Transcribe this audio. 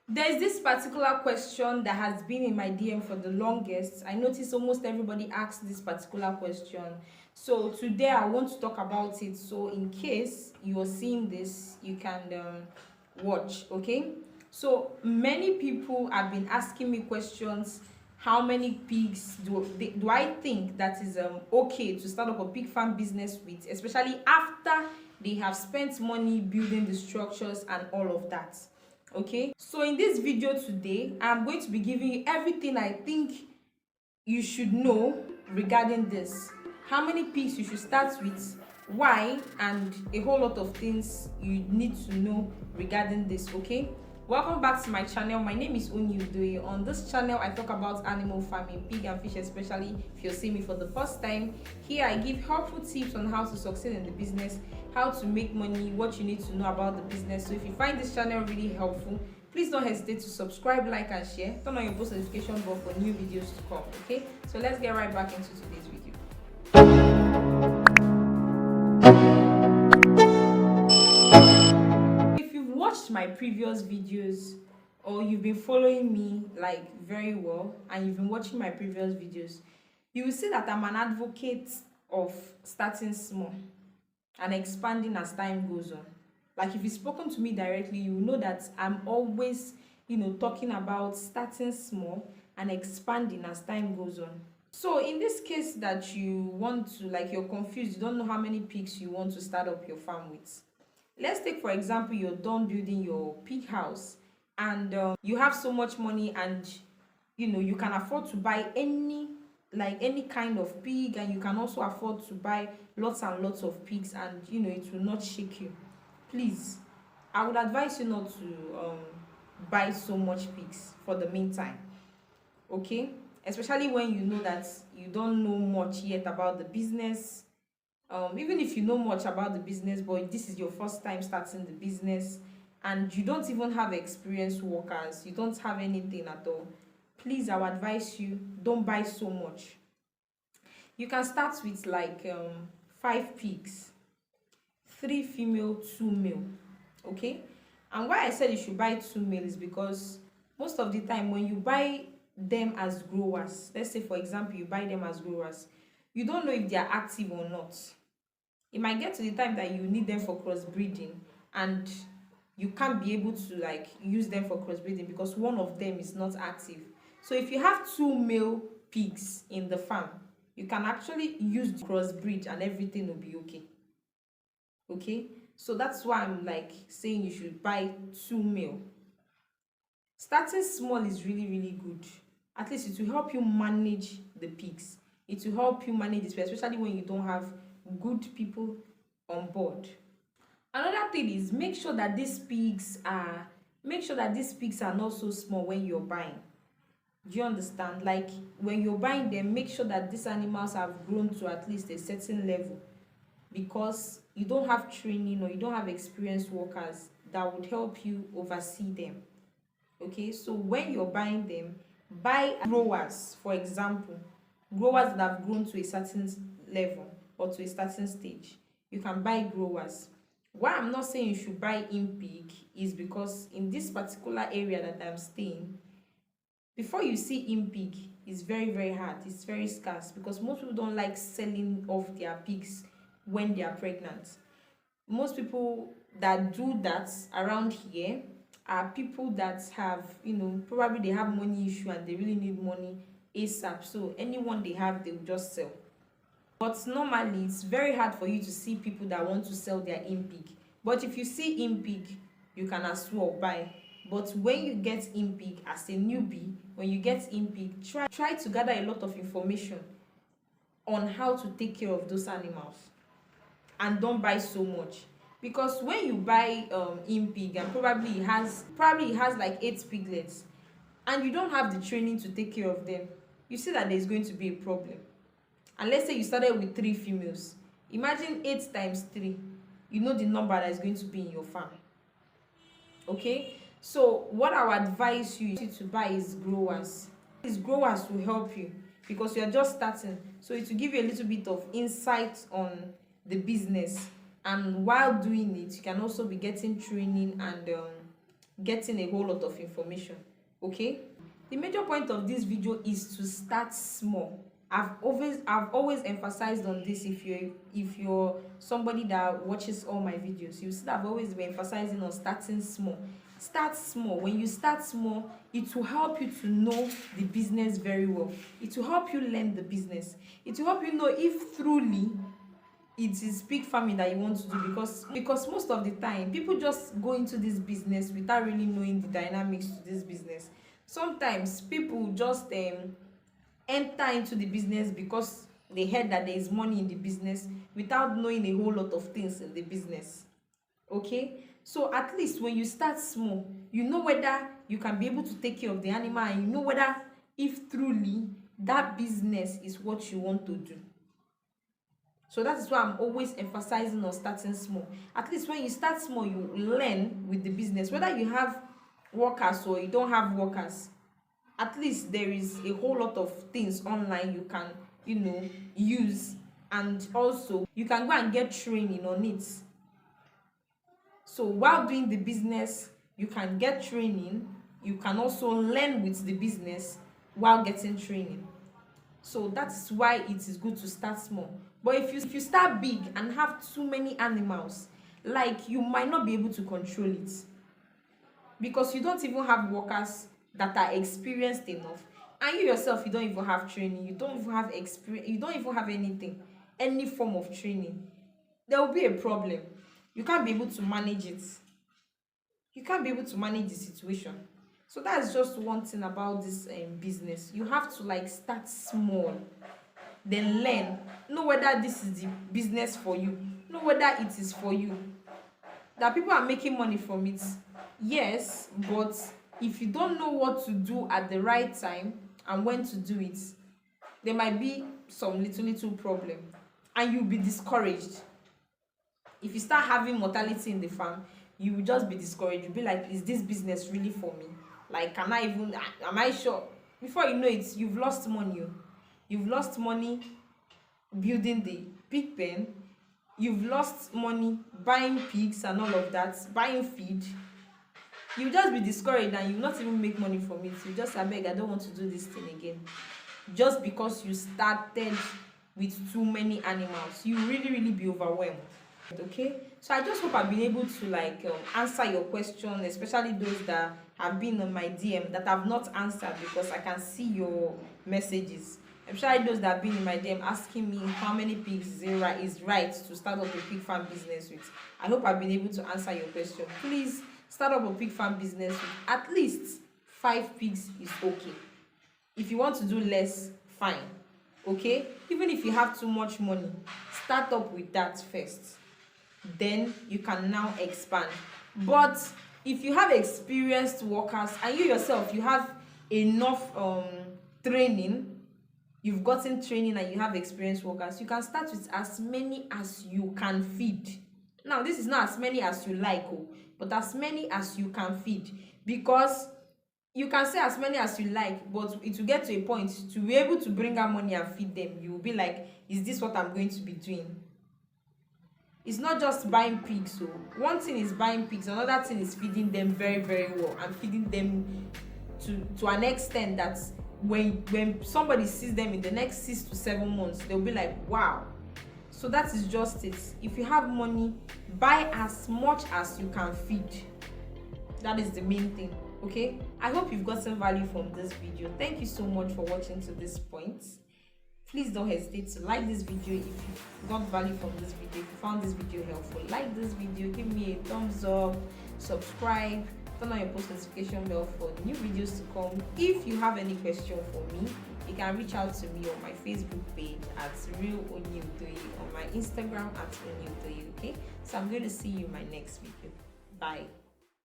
There's this particular question that has been in my DM for the longest. I notice almost everybody asks this particular question. So today I want to talk about it. So in case you're seeing this, you can watch, okay? So many people have been asking me questions. How many pigs do I think that is okay to start up a pig farm business with, especially after they have spent money building the structures and all of that? Okay, so in this video today I'm going to be giving you everything I think you should know regarding this. How many pigs you should start with, why, and a whole lot of things you need to know regarding this. Okay, welcome back to my channel. My name is Uni Udoye. On this channel I talk about animal farming, pig and fish, especially if you're seeing me for the first time. Here I give helpful tips on how to succeed in the business, how to make money, what you need to know about the business. So if you find this channel really helpful, please don't hesitate to subscribe, like and share. Turn on your post notification bell for new videos to come. Okay, so let's get right back into today's video. If you've watched my previous videos or you've been following me like very well and you've been watching my previous videos, you will see that I'm an advocate of starting small and expanding as time goes on. Like if you've spoken to me directly, you know that I'm always, talking about starting small and expanding as time goes on. So in this case that you want to, like, you're confused, you don't know how many pigs you want to start up your farm with. Let's take for example, you're done building your pig house and you have so much money, and you can afford to buy any kind of pig, and you can also afford to buy lots and lots of pigs, and it will not shake you. Please, I would advise you not to buy so much pigs for the meantime. Okay, especially when you know that you don't know much yet about the business. Even if you know much about the business, but this is your first time starting the business and you don't even have experienced workers, you don't have anything at all, please, I would advise you, don't buy so much. You can start with like 5 pigs, 3 female, 2 male. Okay, and why I said you should buy 2 male is because most of the time when you buy them as growers, let's say for example you buy them as growers, you don't know if they are active or not. It might get to the time that you need them for crossbreeding, and you can't be able to like use them for crossbreeding because one of them is not active. So if you have 2 male pigs in the farm, you can actually use the crossbreed and everything will be okay. Okay, so that's why I'm like saying you should buy 2 male. Starting small is really, really good. At least it will help you manage the pigs. It will help you manage this, especially when you don't have good people on board. Another thing is make sure that these pigs are not so small when you're buying. Do you understand? Like when you're buying them, make sure that these animals have grown to at least a certain level, because you don't have training or you don't have experienced workers that would help you oversee them. Okay, so when you're buying them, buy growers. For example, growers that have grown to a certain level or to a certain stage, you can buy growers. Why I'm not saying you should buy in pig is because in this particular area that I'm staying, before you see in pig, it's very, very hard, it's very scarce, because most people don't like selling off their pigs when they are pregnant. Most people that do that around here are people that have, probably they have money issue and they really need money ASAP, so anyone they have they will just sell. But normally it's very hard for you to see people that want to sell their in pig. But if you see in pig, you can as well buy. But when you get in pig as a newbie, when you get in pig, try to gather a lot of information on how to take care of those animals, and don't buy so much. Because when you buy in pig and probably it has like 8 piglets, and you don't have the training to take care of them, you see that there's going to be a problem. And let's say you started with 3 females, imagine 8 times 3, you know the number that is going to be in your farm. Okay, so what I would advise you to buy is growers. These growers will help you because you are just starting, so it will give you a little bit of insight on the business, and while doing it you can also be getting training and getting a whole lot of information. Okay, the major point of this video is to start small. I've always emphasized on this. If you're somebody that watches all my videos, you see that I've always been emphasizing on starting small. Start small. When you start small, it will help you to know the business very well. It will help you learn the business. It will help you know if truly it is pig farming that you want to do, because most of the time people just go into this business without really knowing the dynamics to this business. Sometimes people just enter into the business because they heard that there is money in the business without knowing a whole lot of things in the business. Okay, so at least when you start small, you know whether you can be able to take care of the animal, and you know whether if truly that business is what you want to do. So that is why I'm always emphasizing on starting small. At least when you start small, you learn with the business, whether you have workers or you don't have workers. At least there is a whole lot of things online you can use, and also you can go and get training on it. So while doing the business, you can get training. You can also learn with the business while getting training. So that's why it is good to start small. But if you start big and have too many animals, like, you might not be able to control it, because you don't even have workers that are experienced enough, and you yourself, you don't even have training, you don't even have experience, you don't even have anything, any form of training. There will be a problem. You can't be able to manage it. You can't be able to manage the situation. So that's just one thing about this business. You have to like start small, then learn, know whether this is the business for you, know whether it is for you. That people are making money from it, yes, but if you don't know what to do at the right time and when to do it, there might be some little problem, and you'll be discouraged. If you start having mortality in the farm, you will just be discouraged. You'll be like, is this business really for me? Like, am I sure? Before you know it, you've lost money. You've lost money building the pig pen. You've lost money buying pigs and all of that, buying feed. You just be discouraged, and you not even make money from it. You just beg, I don't want to do this thing again, just because you started with too many animals. You really be overwhelmed. Okay, so I just hope I've been able to answer your question, especially those that have been on my DM that I've not answered, because I can see your messages. Especially those that have been in my DM asking me how many pigs is right to start up a pig farm business with. I hope I've been able to answer your question. Please start up a pig farm business with at least 5 pigs is okay. If you want to do less, fine. Okay, even if you have too much money, start up with that first, then you can now expand. But if you have experienced workers, and you yourself, you have enough training, you've gotten training and you have experienced workers, you can start with as many as you can feed. Now, this is not as many as you like, but as many as you can feed, because you can say as many as you like, but it will get to a point to be able to bring out money and feed them. You will be like, is this what I'm going to be doing? It's not just buying pigs. So one thing is buying pigs, another thing is feeding them very well, and feeding them to an extent that when somebody sees them in the next 6 to 7 months, they'll be like, wow. So that is just it. If you have money, buy as much as you can feed. That is the main thing. Okay, I hope you've gotten value from this video. Thank you so much for watching to this point. Please don't hesitate to like this video if you got value from this video. If you found this video helpful, like this video, give me a thumbs up, subscribe, turn on your post notification bell for new videos to come. If you have any question for me, you can reach out to me on my Facebook page at Real Onyeudoyi, on my Instagram at Onyeudoyi. Okay, so I'm going to see you in my next video. Bye.